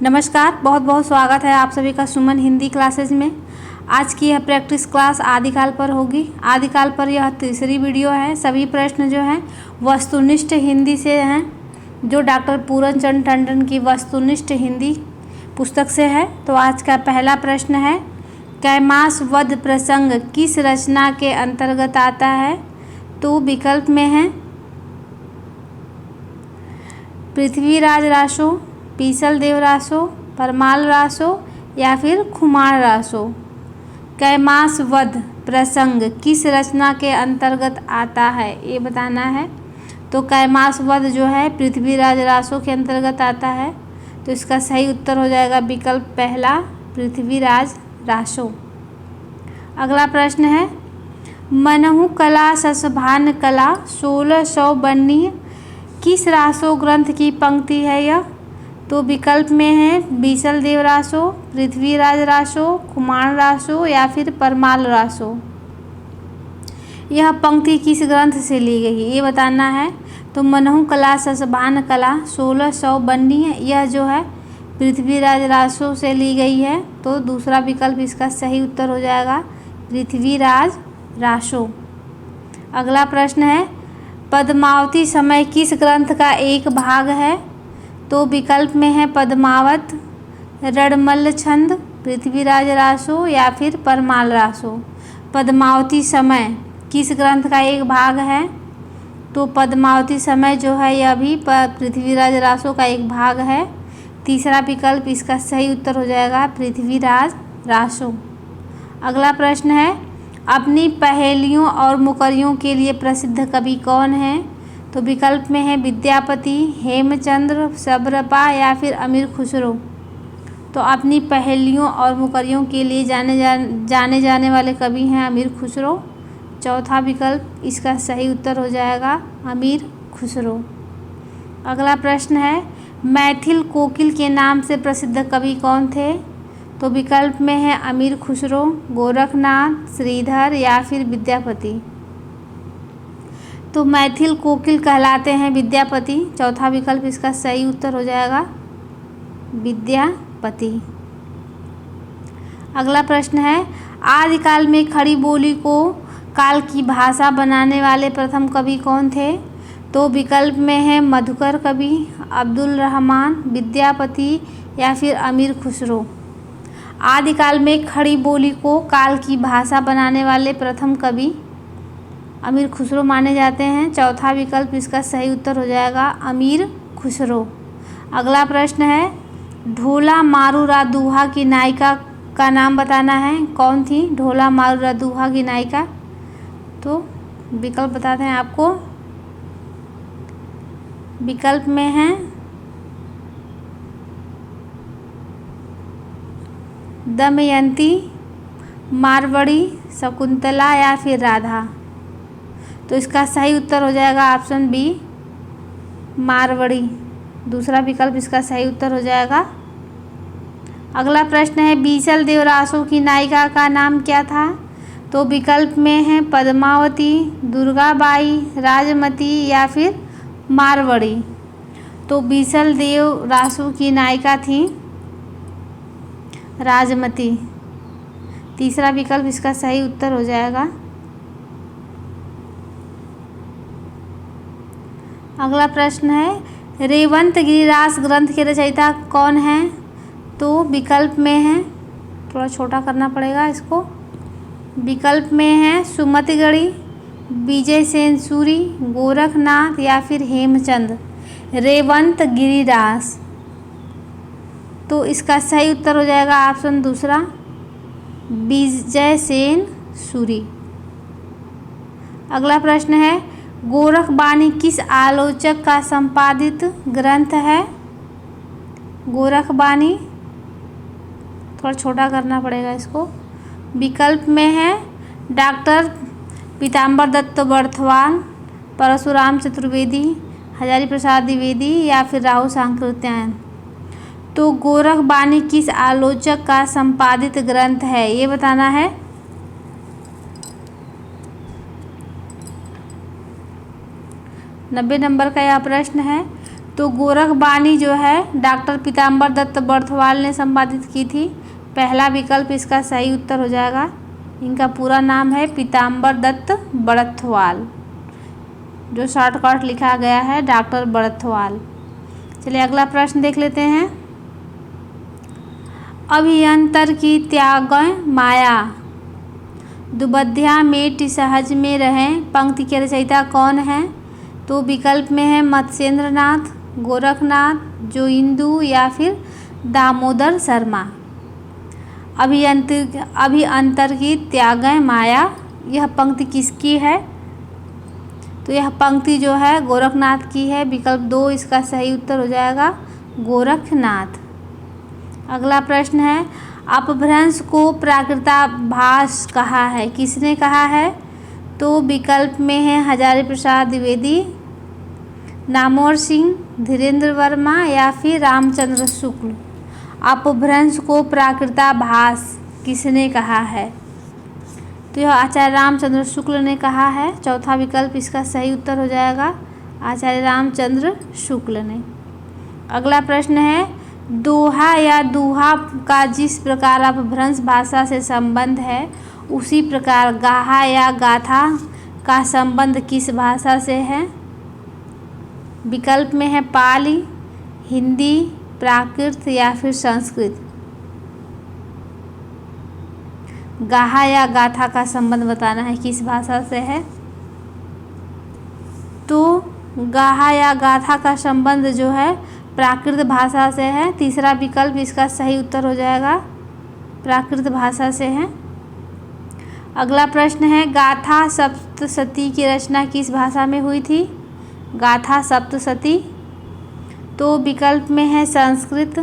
नमस्कार, बहुत बहुत स्वागत है आप सभी का सुमन हिंदी क्लासेज में। आज की यह प्रैक्टिस क्लास आदिकाल पर होगी। आदिकाल पर यह तीसरी वीडियो है। सभी प्रश्न जो हैं वस्तुनिष्ठ हिंदी से हैं, जो डॉक्टर पूरनचंद टंडन की वस्तुनिष्ठ हिंदी पुस्तक से है। तो आज का पहला प्रश्न है, कैमास वध प्रसंग किस रचना के अंतर्गत आता है? तो विकल्प में है पृथ्वीराज रासो, पीसल देव रासो, परमाल रासो या फिर खुमार रासो। कैमास वध प्रसंग किस रचना के अंतर्गत आता है, ये बताना है। तो कैमास वध जो है पृथ्वीराज रासो के अंतर्गत आता है। तो इसका सही उत्तर हो जाएगा विकल्प पहला, पृथ्वीराज रासो। अगला प्रश्न है, मनहु कला ससभान कला 1600 बन्नी किस रासो ग्रंथ की पंक्ति है यह? तो विकल्प में है बीसल देव रासो, पृथ्वीराज रासो, खुमान रासो या फिर परमाल रासो। यह पंक्ति किस ग्रंथ से ली गई ये बताना है। तो मनहु कला ससभान कला 1600 बन्नी है, यह जो है पृथ्वीराज रासो से ली गई है। तो दूसरा विकल्प इसका सही उत्तर हो जाएगा पृथ्वीराज रासो। अगला प्रश्न है, पद्मावती समय किस ग्रंथ का एक भाग है? तो विकल्प में है पद्मावत, रणमल्ल छंद, पृथ्वीराज रासो या फिर परमाल रासो। पद्मावती समय किस ग्रंथ का एक भाग है? तो पद्मावती समय जो है यह भी पृथ्वीराज रासो का एक भाग है। तीसरा विकल्प इसका सही उत्तर हो जाएगा पृथ्वीराज रासो। अगला प्रश्न है, अपनी पहेलियों और मुकरियों के लिए प्रसिद्ध कवि कौन है? तो विकल्प में है विद्यापति, हेमचंद्र, सब्रपा या फिर अमीर खुसरो। तो अपनी पहेलियों और मुकरियों के लिए जाने जाने वाले कवि हैं अमीर खुसरो। चौथा विकल्प इसका सही उत्तर हो जाएगा अमीर खुसरो। अगला प्रश्न है, मैथिल कोकिल के नाम से प्रसिद्ध कवि कौन थे? तो विकल्प में है अमीर खुसरो, गोरखनाथ, श्रीधर या फिर विद्यापति। तो मैथिल कोकिल कहलाते हैं विद्यापति। चौथा विकल्प इसका सही उत्तर हो जाएगा विद्यापति। अगला प्रश्न है, आदिकाल में खड़ी बोली को काल की भाषा बनाने वाले प्रथम कवि कौन थे? तो विकल्प में है मधुकर कवि, अब्दुल रहमान, विद्यापति या फिर अमीर खुसरो। आदिकाल में खड़ी बोली को काल की भाषा बनाने वाले प्रथम कवि अमीर खुसरो माने जाते हैं। चौथा विकल्प इसका सही उत्तर हो जाएगा अमीर खुसरो। अगला प्रश्न है, ढोला मारूरा दूहा की नायिका का नाम बताना है। कौन थी ढोला मारूरा दूहा की नायिका? तो विकल्प बताते हैं आपको। विकल्प में है दमयंती, मारवाड़ी, शकुंतला या फिर राधा। तो इसका सही उत्तर हो जाएगा ऑप्शन बी, मारवाड़ी। दूसरा विकल्प इसका सही उत्तर हो जाएगा। अगला प्रश्न है, बीसल देव रासो की नायिका का नाम क्या था? तो विकल्प में है पद्मावती, दुर्गाबाई, राजमती या फिर मारवाड़ी। तो बीसल देव रासो की नायिका थी राजमती। तीसरा विकल्प इसका सही उत्तर हो जाएगा। अगला प्रश्न है, रेवंत गिरिरास ग्रंथ के रचयिता कौन हैं? तो विकल्प में है, थोड़ा छोटा करना पड़ेगा इसको। विकल्प में है सुमतिगढ़ी, विजय सेन सूरी, गोरखनाथ या फिर हेमचंद। रेवंत गिरिरास। तो इसका सही उत्तर हो जाएगा ऑप्शन दूसरा, विजय सेन सूरी। अगला प्रश्न है, गोरखबाणी किस आलोचक का संपादित ग्रंथ है? गोरखबाणी, थोड़ा छोटा करना पड़ेगा इसको। विकल्प में है डॉक्टर पीताम्बर दत्त बर्थवाल, परशुराम चतुर्वेदी, हजारी प्रसाद द्विवेदी या फिर राहु सांकृत्यायन। तो गोरखबाणी किस आलोचक का संपादित ग्रंथ है ये बताना है। 90 नंबर का यह प्रश्न है। तो गोरखबानी जो है डॉक्टर पीताम्बर दत्त बर्थवाल ने संपादित की थी। पहला विकल्प इसका सही उत्तर हो जाएगा। इनका पूरा नाम है पीताम्बर दत्त बर्थवाल, जो शॉर्टकट लिखा गया है डॉक्टर बर्थवाल। चलिए अगला प्रश्न देख लेते हैं। अभियंतर की त्यागें माया, दुबध्या मेट सहज में रहें पंक्ति के रचयिता कौन है? तो विकल्प में है मत्स्येंद्र नाथ, गोरखनाथ, जो इंदु या फिर दामोदर शर्मा। अभियंतर की त्यागें माया, यह पंक्ति किसकी है? तो यह पंक्ति जो है गोरखनाथ की है। विकल्प 2 इसका सही उत्तर हो जाएगा, गोरखनाथ। अगला प्रश्न है, अपभ्रंश को प्राकृताभास कहा है, किसने कहा है? तो विकल्प में है हजारी प्रसाद द्विवेदी, नामवर सिंह, धीरेन्द्र वर्मा या फिर रामचंद्र शुक्ल। अपभ्रंश को प्राकृताभास किसने कहा है? तो यह आचार्य रामचंद्र शुक्ल ने कहा है। चौथा विकल्प इसका सही उत्तर हो जाएगा, आचार्य रामचंद्र शुक्ल ने। अगला प्रश्न है, दोहा या दूहा का जिस प्रकार अपभ्रंश भाषा से संबंध है, उसी प्रकार गाहा या गाथा का संबंध किस भाषा से है? विकल्प में है पाली, हिंदी, प्राकृत या फिर संस्कृत। गाहा या गाथा का संबंध बताना है किस भाषा से है। तो गाहा या गाथा का संबंध जो है प्राकृत भाषा से है। तीसरा विकल्प इसका सही उत्तर हो जाएगा, प्राकृत भाषा से है। अगला प्रश्न है, गाथा सप्तशती की रचना किस भाषा में हुई थी? गाथा सप्तशती, तो विकल्प में है संस्कृत,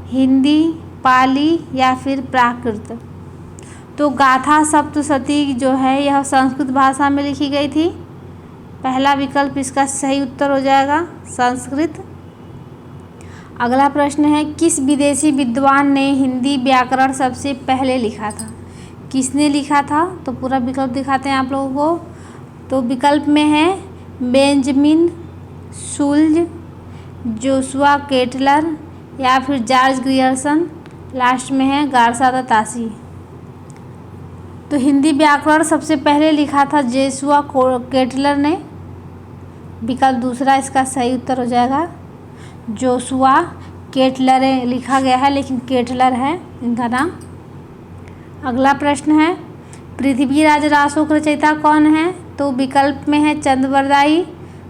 हिंदी, पाली या फिर प्राकृत। तो गाथा सप्तशती जो है यह संस्कृत भाषा में लिखी गई थी। पहला विकल्प इसका सही उत्तर हो जाएगा, संस्कृत। अगला प्रश्न है, किस विदेशी विद्वान ने हिंदी व्याकरण सबसे पहले लिखा था? किसने लिखा था? तो पूरा विकल्प दिखाते हैं आप लोगों को। तो विकल्प में है बेंजामिन शुल्ज, जोशुआ केटलर या फिर जॉर्ज ग्रियर्सन। लास्ट में है गार्सा द तासी। तो हिंदी व्याकरण सबसे पहले लिखा था जोशुआ केटलर ने। विकल्प दूसरा इसका सही उत्तर हो जाएगा, जोशुआ केटलर लिखा गया है लेकिन केटलर है इनका नाम। अगला प्रश्न है, पृथ्वीराज रासो के रचयिता कौन है? तो विकल्प में है चंद्रबरदाई,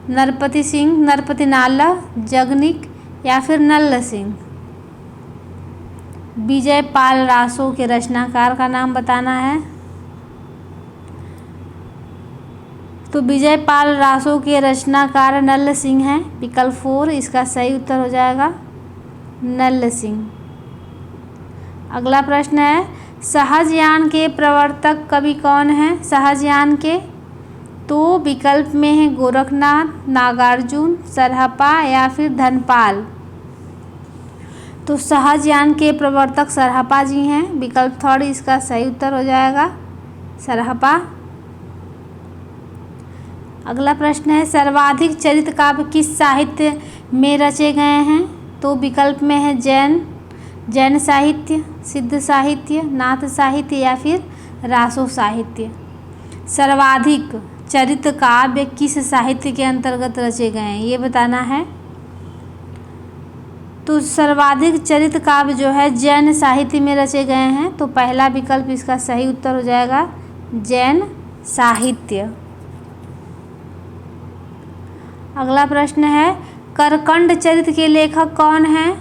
नरपति सिंह, नरपति नाला, जगनिक या फिर नल्ल सिंह। विजय पाल रासो के रचनाकार का नाम बताना है। तो विजय पाल रासो के रचनाकार नल्ल सिंह हैं। विकल्प 4 इसका सही उत्तर हो जाएगा, नल्ल सिंह। अगला प्रश्न है, सहजयान के प्रवर्तक कवि कौन हैं? सहजयान के, तो विकल्प में है गोरखनाथ, नागार्जुन, सरहपा या फिर धनपाल। तो सहजयान के प्रवर्तक सरहपा जी हैं। विकल्प 3 इसका सही उत्तर हो जाएगा, सरहपा। अगला प्रश्न है, सर्वाधिक चरित काव्य किस साहित्य में रचे गए हैं? तो विकल्प में है जैन साहित्य, सिद्ध साहित्य, नाथ साहित्य या फिर रासो साहित्य। सर्वाधिक चरित काव्य किस साहित्य के अंतर्गत रचे गए हैं ये बताना है। तो सर्वाधिक चरित काव्य जो है जैन साहित्य में रचे गए हैं। तो पहला विकल्प इसका सही उत्तर हो जाएगा, जैन साहित्य। अगला प्रश्न है, करकंड चरित के लेखक कौन हैं?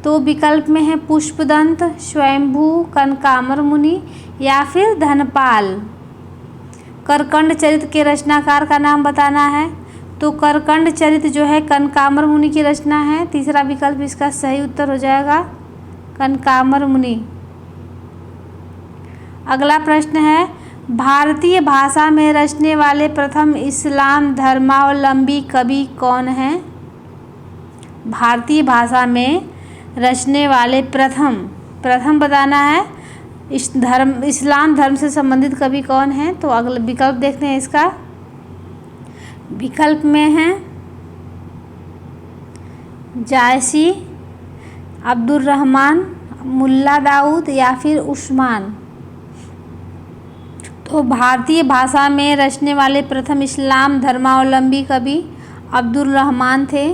तो विकल्प में है पुष्पदंत, स्वयंभू, कनकामर मुनि या फिर धनपाल। करकंड चरित के रचनाकार का नाम बताना है। तो करकंड चरित जो है कनकामर मुनि की रचना है। तीसरा विकल्प इसका सही उत्तर हो जाएगा, कनकामर मुनि। अगला प्रश्न है, भारतीय भाषा में रचने वाले प्रथम इस्लाम धर्मावलंबी कवि कौन हैं? भारतीय भाषा में रचने वाले प्रथम बताना है। इस्लाम धर्म से संबंधित कवि कौन है? तो अगला विकल्प देखते हैं इसका। विकल्प में है जायसी, अब्दुल रहमान, मुल्ला दाऊद या फिर उस्मान। तो भारतीय भाषा में रचने वाले प्रथम इस्लाम धर्मावलंबी कवि अब्दुल रहमान थे।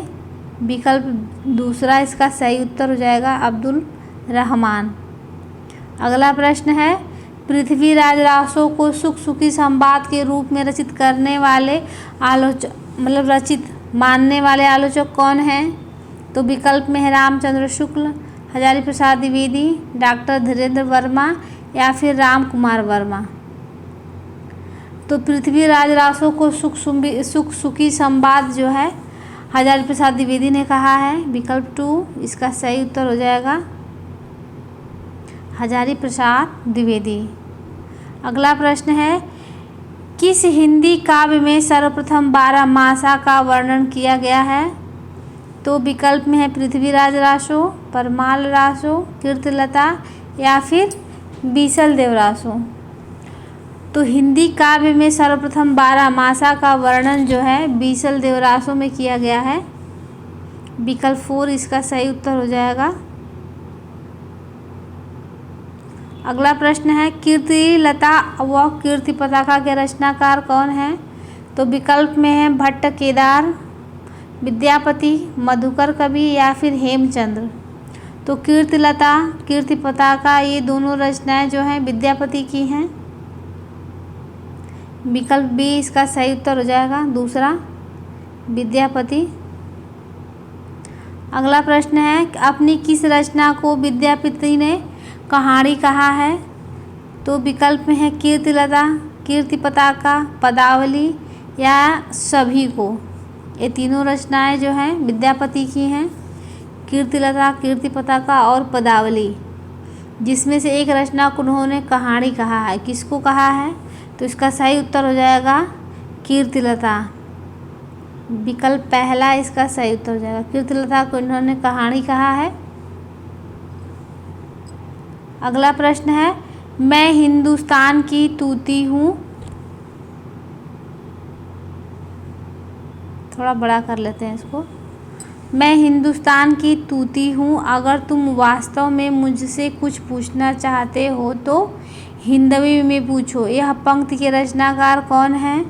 विकल्प दूसरा इसका सही उत्तर हो जाएगा अब्दुल रहमान। अगला प्रश्न है, पृथ्वीराज रासो को सुख सुखी संवाद के रूप में रचित करने वाले रचित मानने वाले आलोचक कौन हैं? तो विकल्प में है रामचंद्र शुक्ल, हजारी प्रसाद द्विवेदी, डॉक्टर धीरेन्द्र वर्मा या फिर राम कुमार वर्मा। तो पृथ्वीराज रासो को सुख सुखी संवाद जो है हजारी प्रसाद द्विवेदी ने कहा है। विकल्प 2 इसका सही उत्तर हो जाएगा हजारी प्रसाद द्विवेदी। अगला प्रश्न है, किस हिंदी काव्य में सर्वप्रथम 12 मासा का वर्णन किया गया है? तो विकल्प में है पृथ्वीराज रासो, परमाल रासो, कीर्तिलता या फिर बीसल देव रासो। तो हिंदी काव्य में सर्वप्रथम 12 मासा का वर्णन जो है बीसल देव रासो में किया गया है। विकल्प 4 इसका सही उत्तर हो जाएगा। अगला प्रश्न है, कीर्तिलता व कीर्ति पताका के रचनाकार कौन हैं? तो विकल्प में है भट्ट केदार, विद्यापति, मधुकर कवि या फिर हेमचंद्र। तो कीर्तिलता, कीर्ति पताका ये दोनों रचनाएं जो हैं विद्यापति की हैं। विकल्प बी इसका सही उत्तर हो जाएगा दूसरा विद्यापति। अगला प्रश्न है, अपनी किस रचना को विद्यापति ने कहानी कहा है? तो विकल्प में है कीर्तिलता, कीर्ति पताका, पदावली या सभी को। ये तीनों रचनाएं जो हैं विद्यापति की हैं, कीर्तिलता, कीर्ति पताका और पदावली, जिसमें से एक रचना को उन्होंने कहानी कहा है। किसको कहा है? तो इसका सही उत्तर हो जाएगा कीर्तिलता। विकल्प पहला इसका सही उत्तर हो जाएगा, कीर्तिलता को इन्होंने कहानी कहा है। अगला प्रश्न है, मैं हिंदुस्तान की तूती हूँ। थोड़ा बड़ा कर लेते हैं इसको। मैं हिंदुस्तान की तूती हूँ, अगर तुम वास्तव में मुझसे कुछ पूछना चाहते हो तो हिंदवी में पूछो। यह पंक्ति के रचनाकार कौन हैं?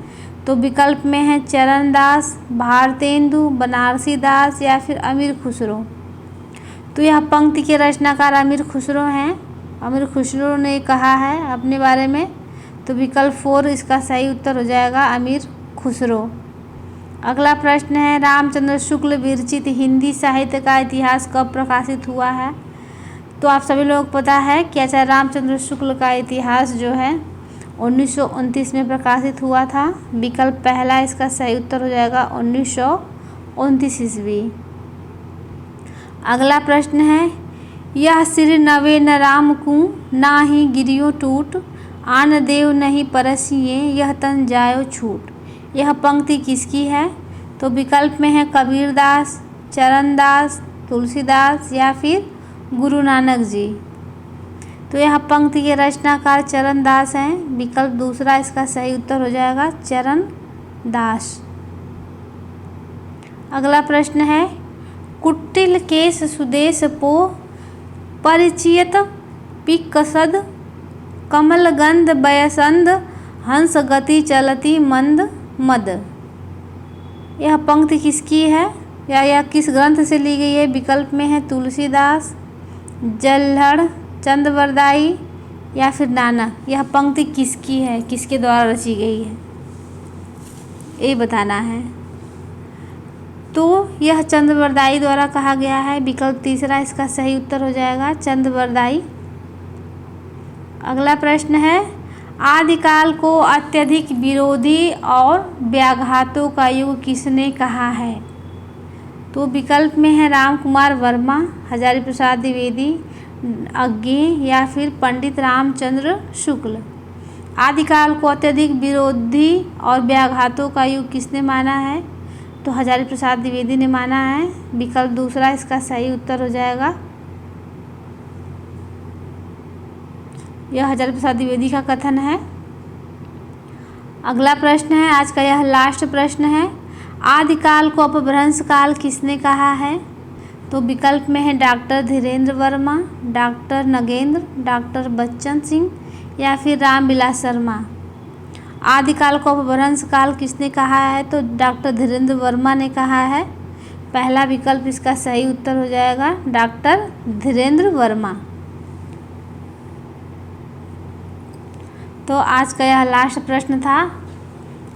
तो विकल्प में है चरणदास, भारतेंदु, बनारसी दास या फिर अमीर खुसरो। तो यह पंक्ति के रचनाकार अमीर खुसरो हैं। अमीर खुसरो ने कहा है अपने बारे में। तो विकल्प 4 इसका सही उत्तर हो जाएगा अमीर खुसरो। अगला प्रश्न है, रामचंद्र शुक्ल विरचित हिंदी साहित्य का इतिहास कब प्रकाशित हुआ है? तो आप सभी लोग पता है कि आचार्य रामचंद्र शुक्ल का इतिहास जो है 1929 में प्रकाशित हुआ था। विकल्प पहला इसका सही उत्तर हो जाएगा 1929 ईस्वी। अगला प्रश्न है, यह सिर नवे न राम को ना ही गिरियो टूट, आन देव नहीं परसिए यह तन जायो छूट। यह पंक्ति किसकी है? तो विकल्प में है कबीरदास, चरणदास, तुलसीदास या फिर गुरु नानक जी। तो यह पंक्ति के रचनाकार चरणदास हैं। विकल्प दूसरा इसका सही उत्तर हो जाएगा चरणदास। अगला प्रश्न है, कुटिल केश सुदेश पो परिचियत पिकसद, कमल गंध बयसंद, हंस गति चलती मंद मद। यह पंक्ति किसकी है या यह किस ग्रंथ से ली गई है? विकल्प में है तुलसीदास, जल्हड़, चंद्रवरदाई या फिर नानक। यह पंक्ति किसकी है, किसके द्वारा रची गई है, ये बताना है। तो यह चंद्रवरदाई द्वारा कहा गया है। विकल्प तीसरा इसका सही उत्तर हो जाएगा चंद्रवरदाई। अगला प्रश्न है, आदिकाल को अत्यधिक विरोधी और व्याघातों का युग किसने कहा है? तो विकल्प में है राम कुमार वर्मा, हजारी प्रसाद द्विवेदी, अज्ञेय या फिर पंडित रामचंद्र शुक्ल। आदिकाल को अत्यधिक विरोधी और व्याघातों का युग किसने माना है? तो हजारी प्रसाद द्विवेदी ने माना है। विकल्प दूसरा इसका सही उत्तर हो जाएगा। यह हजारी प्रसाद द्विवेदी का कथन है। अगला प्रश्न है, आज का यह लास्ट प्रश्न है, आदिकाल को अपभ्रंश काल किसने कहा है? तो विकल्प में है doctor Dhirendra Verma, doctor Nagendra, doctor Bachchan Singh या फिर रामविलास शर्मा। आदिकाल को अपभ्रंश काल किसने कहा है? तो डॉक्टर धीरेन्द्र वर्मा ने कहा है। पहला विकल्प इसका सही उत्तर हो जाएगा, डॉक्टर धीरेन्द्र वर्मा। तो आज का यह लास्ट प्रश्न था।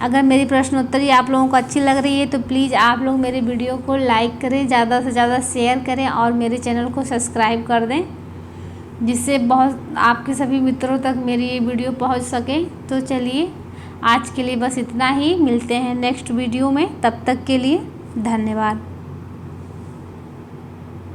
अगर मेरी प्रश्नोत्तरी आप लोगों को अच्छी लग रही है तो प्लीज़ आप लोग मेरे वीडियो को लाइक करें, ज़्यादा से ज़्यादा शेयर करें और मेरे चैनल को सब्सक्राइब कर दें, जिससे बहुत आपके सभी मित्रों तक मेरी ये वीडियो पहुंच सके। तो चलिए आज के लिए बस इतना ही, मिलते हैं नेक्स्ट वीडियो में, तब तक के लिए धन्यवाद।